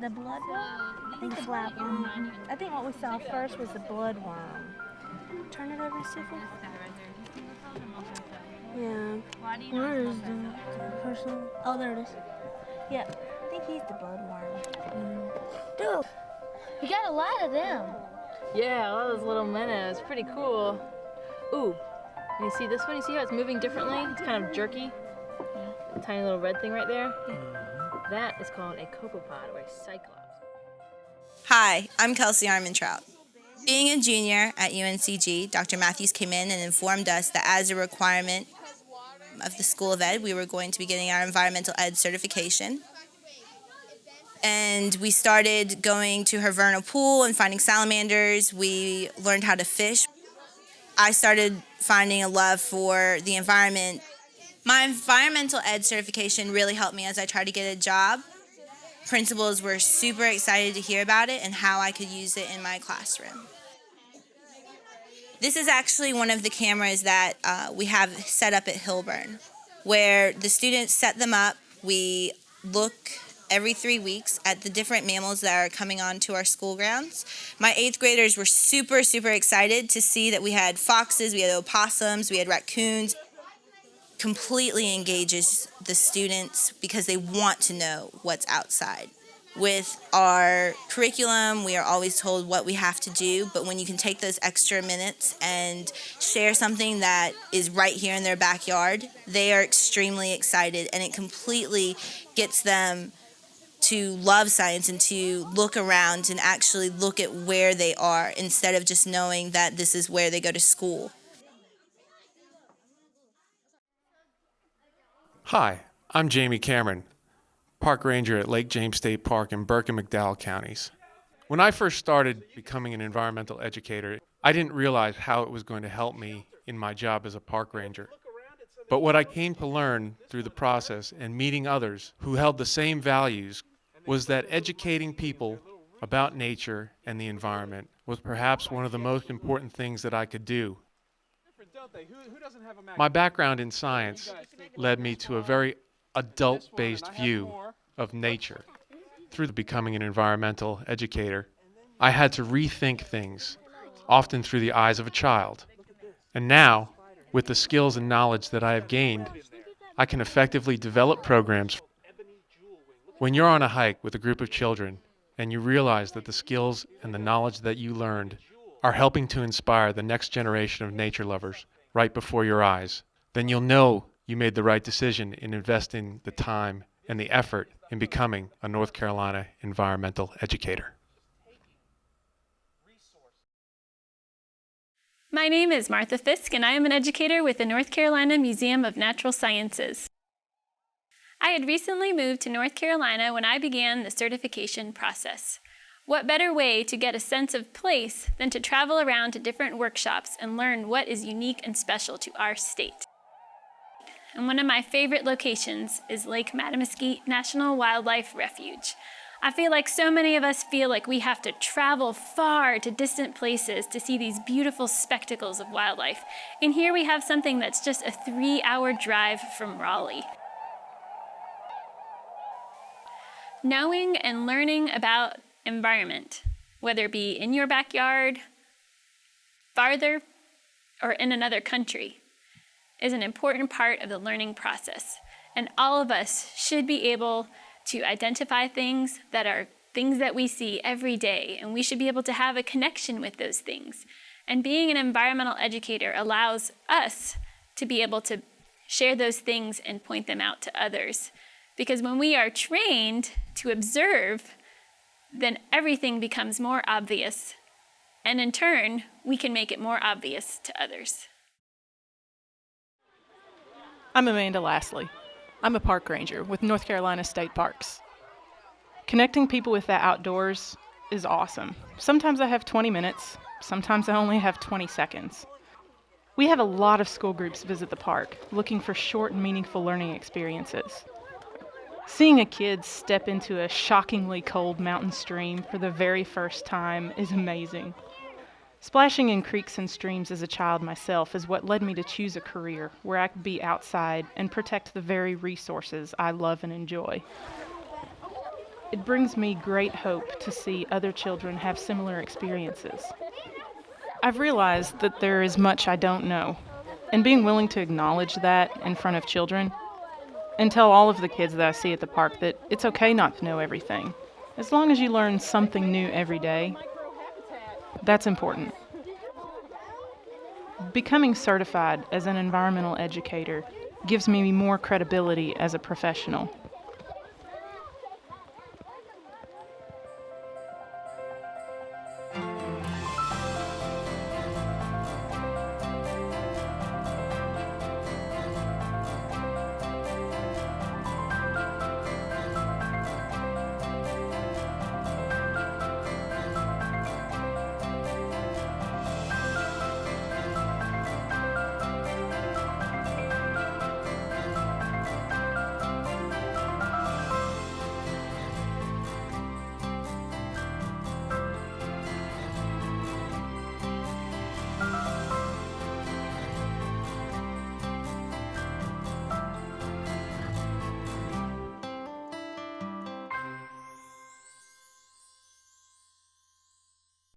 The blood worm? I think the black one. I think what we saw first was the blood worm. Turn it over, Siffy. Yeah. Where is the person? Oh, there it is. Yeah, I think he's the blood worm. Dude, we got a lot of them. Yeah, all those little minnows. Pretty cool. Ooh, you see this one? You see how it's moving differently? It's kind of jerky. Yeah. The tiny little red thing right there. That is called a copepod or a cyclops. Hi, I'm Kelsey Armentrout. Being a junior at UNCG, Dr. Matthews came in and informed us that as a requirement of the School of Ed, we were going to be getting our environmental ed certification. And we started going to her vernal pool and finding salamanders. We learned how to fish. I started finding a love for the environment. My environmental ed certification really helped me as I tried to get a job. Principals were super excited to hear about it and how I could use it in my classroom. This is actually one of the cameras that we have set up at Hilburn, where the students set them up. We look every 3 weeks at the different mammals that are coming onto our school grounds. My 8th graders were super, super excited to see that we had foxes, we had opossums, we had raccoons. Completely engages the students because they want to know what's outside. With our curriculum, we are always told what we have to do, but when you can take those extra minutes and share something that is right here in their backyard, they are extremely excited, and it completely gets them to love science and to look around and actually look at where they are instead of just knowing that this is where they go to school. Hi, I'm Jamie Cameron, Park Ranger at Lake James State Park in Burke and McDowell counties. When I first started becoming an environmental educator, I didn't realize how it was going to help me in my job as a park ranger. But what I came to learn through the process and meeting others who held the same values was that educating people about nature and the environment was perhaps one of the most important things that I could do. My background in science led me to a very adult-based view of nature. Through becoming an environmental educator, I had to rethink things, often through the eyes of a child. And now, with the skills and knowledge that I have gained, I can effectively develop programs. When you're on a hike with a group of children and you realize that the skills and the knowledge that you learned are helping to inspire the next generation of nature lovers right before your eyes, then you'll know you made the right decision in investing the time and the effort in becoming a North Carolina environmental educator. My name is Martha Fiske, and I am an educator with the North Carolina Museum of Natural Sciences. I had recently moved to North Carolina when I began the certification process. What better way to get a sense of place than to travel around to different workshops and learn what is unique and special to our state? And one of my favorite locations is Lake Mattamuskeet National Wildlife Refuge. I feel like so many of us feel like we have to travel far to distant places to see these beautiful spectacles of wildlife. And here we have something that's just a 3-hour drive from Raleigh. Knowing and learning about environment, whether it be in your backyard, farther, or in another country, is an important part of the learning process. And all of us should be able to identify things that we see every day, and we should be able to have a connection with those things. And being an environmental educator allows us to be able to share those things and point them out to others. Because when we are trained to observe, then everything becomes more obvious. And in turn, we can make it more obvious to others. I'm Amanda Lastly. I'm a park ranger with North Carolina State Parks. Connecting people with the outdoors is awesome. Sometimes I have 20 minutes, sometimes I only have 20 seconds. We have a lot of school groups visit the park, looking for short and meaningful learning experiences. Seeing a kid step into a shockingly cold mountain stream for the very first time is amazing. Splashing in creeks and streams as a child myself is what led me to choose a career where I could be outside and protect the very resources I love and enjoy. It brings me great hope to see other children have similar experiences. I've realized that there is much I don't know, and being willing to acknowledge that in front of children and tell all of the kids that I see at the park that it's okay not to know everything. As long as you learn something new every day, that's important. Becoming certified as an environmental educator gives me more credibility as a professional.